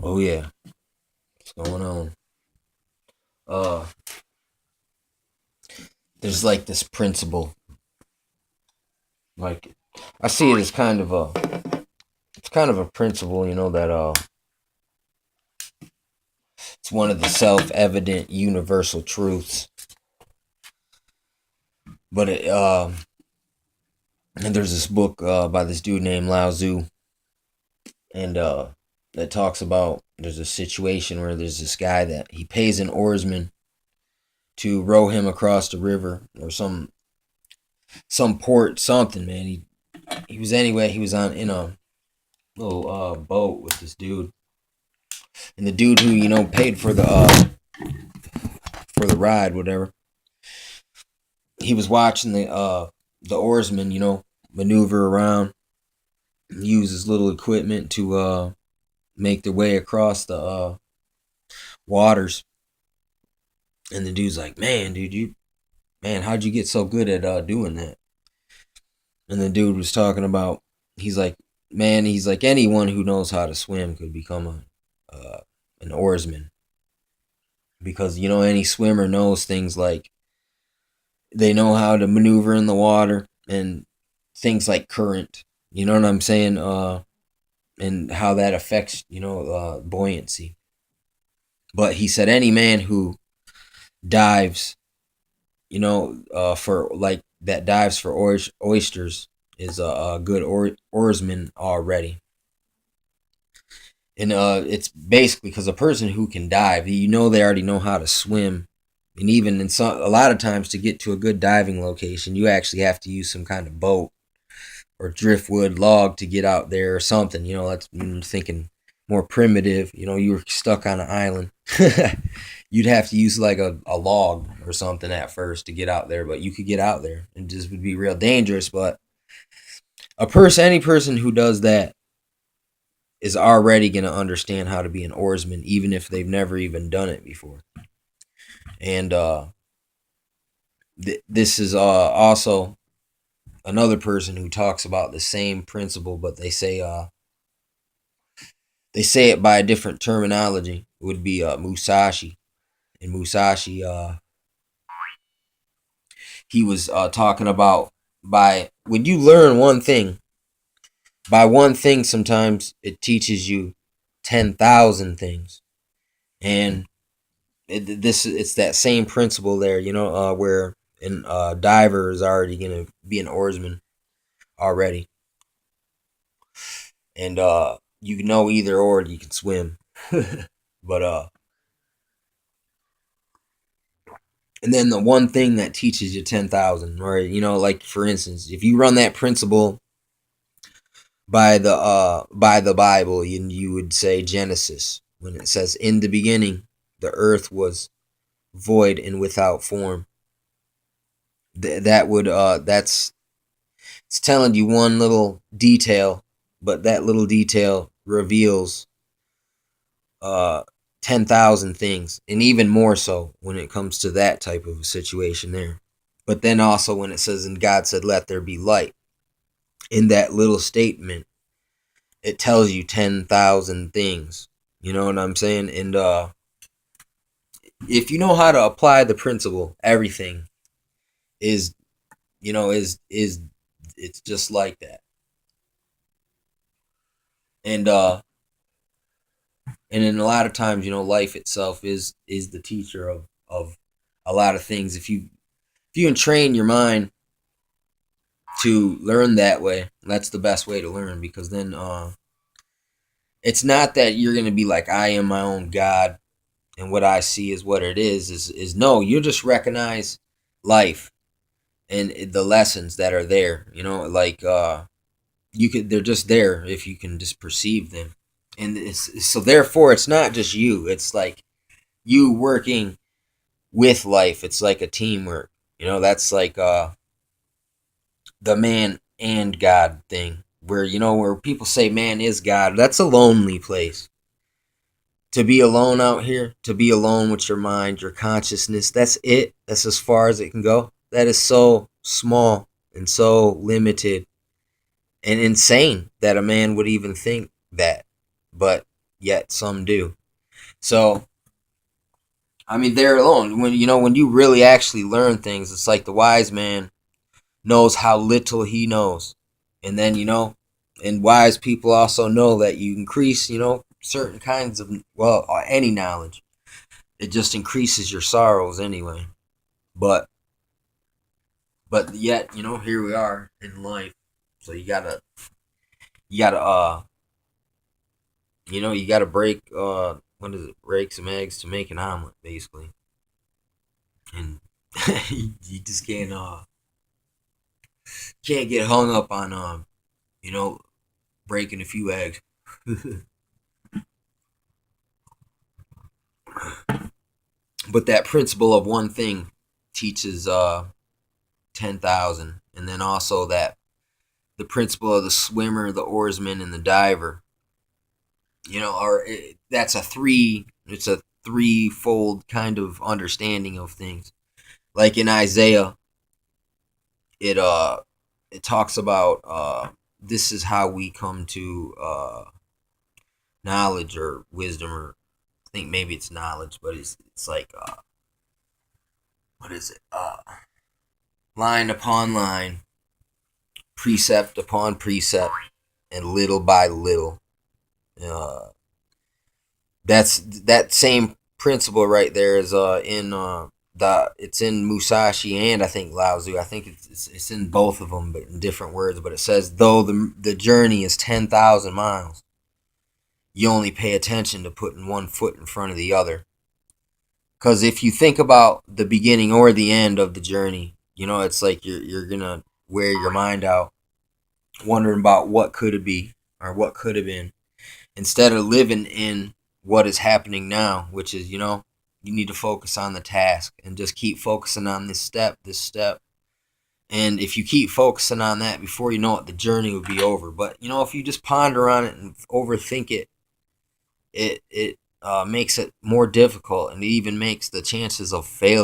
Oh yeah, what's going on? Uh, there's like this principle. Like I see it as kind of a principle, that it's one of the self-evident universal truths. But and there's this book by this dude named Lao Tzu, and that talks about there's a situation where there's this guy that he pays an oarsman to row him across the river or some port something, man. He was on in a little boat with this dude, and the dude who paid for the ride, whatever. He was watching the oarsman, maneuver around, use his little equipment to make their way across the waters. And the dude's like, "Man, dude, how'd you get so good at doing that?" And the dude was talking about, he's like, "Man, he's like anyone who knows how to swim could become an oarsman, because any swimmer knows things like they know how to maneuver in the water and things like current. You know what I'm saying? And how that affects buoyancy. But he said any man who dives, for like that dives for oysters is a good oarsman already. And it's basically because a person who can dive, they already know how to swim. And even a lot of times to get to a good diving location, you actually have to use some kind of boat or driftwood log to get out there or something. That's thinking more primitive. You were stuck on an island. You'd have to use like a log or something at first to get out there, but you could get out there and just would be real dangerous. But any person who does that is already going to understand how to be an oarsman, even if they've never even done it before. And this is also another person who talks about the same principle, but they say it by a different terminology. It would be musashi. And musashi, he was talking about, by when you learn one thing, by one thing, sometimes it teaches you 10,000 things. And it's that same principle there, where a diver is already gonna be an oarsman already, and you can know either or, you can swim. But and then the one thing that teaches you 10,000, right? Like for instance, if you run that principle by the Bible, you would say Genesis, when it says, "In the beginning, the earth was void and without form." That would that's it's telling you one little detail, but that little detail reveals uh 10,000 things, and even more so when it comes to that type of a situation there. But then also when it says, "And God said, let there be light," in that little statement, it tells you 10,000 things. You know what I'm saying? And if you know how to apply the principle, everything is, is it's just like that. And in a lot of times, life itself is the teacher of a lot of things. If you can train your mind to learn that way, that's the best way to learn, because then it's not that you're gonna be like, "I am my own God and what I see is what it is no, you just recognize life and the lessons that are there, like they're just there if you can just perceive them. And so therefore it's not just you, it's like you working with life. It's like a teamwork. That's like the man and God thing, where where people say man is God. That's a lonely place. To be alone out here, to be alone with your mind, your consciousness, that's it. That's as far as it can go. That is so small and so limited and insane that a man would even think that. But yet some do. So, I mean, there alone, when you really actually learn things, it's like the wise man knows how little he knows. And then, and wise people also know that you increase, certain kinds of, well, any knowledge. It just increases your sorrows anyway. But, but yet, here we are in life. So you gotta, you gotta break, what is it? Break some eggs to make an omelet, basically. And you just can't get hung up on, you know, breaking a few eggs. But that principle of one thing teaches 10,000, and then also that the principle of the swimmer, the oarsman, and the diver. That's a three. It's a threefold kind of understanding of things. Like in Isaiah, it it talks about this is how we come to knowledge or wisdom, or I think maybe it's knowledge, but it's like what is it? Line upon line, precept upon precept, and little by little. Uh, that same principle right there is in it's in Musashi and I think Lao Tzu. I think it's in both of them, but in different words. But it says though the journey is 10,000 miles, you only pay attention to putting one foot in front of the other. Because if you think about the beginning or the end of the journey, it's like you're gonna wear your mind out, wondering about what could it be or what could have been, instead of living in what is happening now, which is you need to focus on the task and just keep focusing on this step. And if you keep focusing on that, before you know it, the journey will be over. But if you just ponder on it and overthink it, it makes it more difficult, and it even makes the chances of failure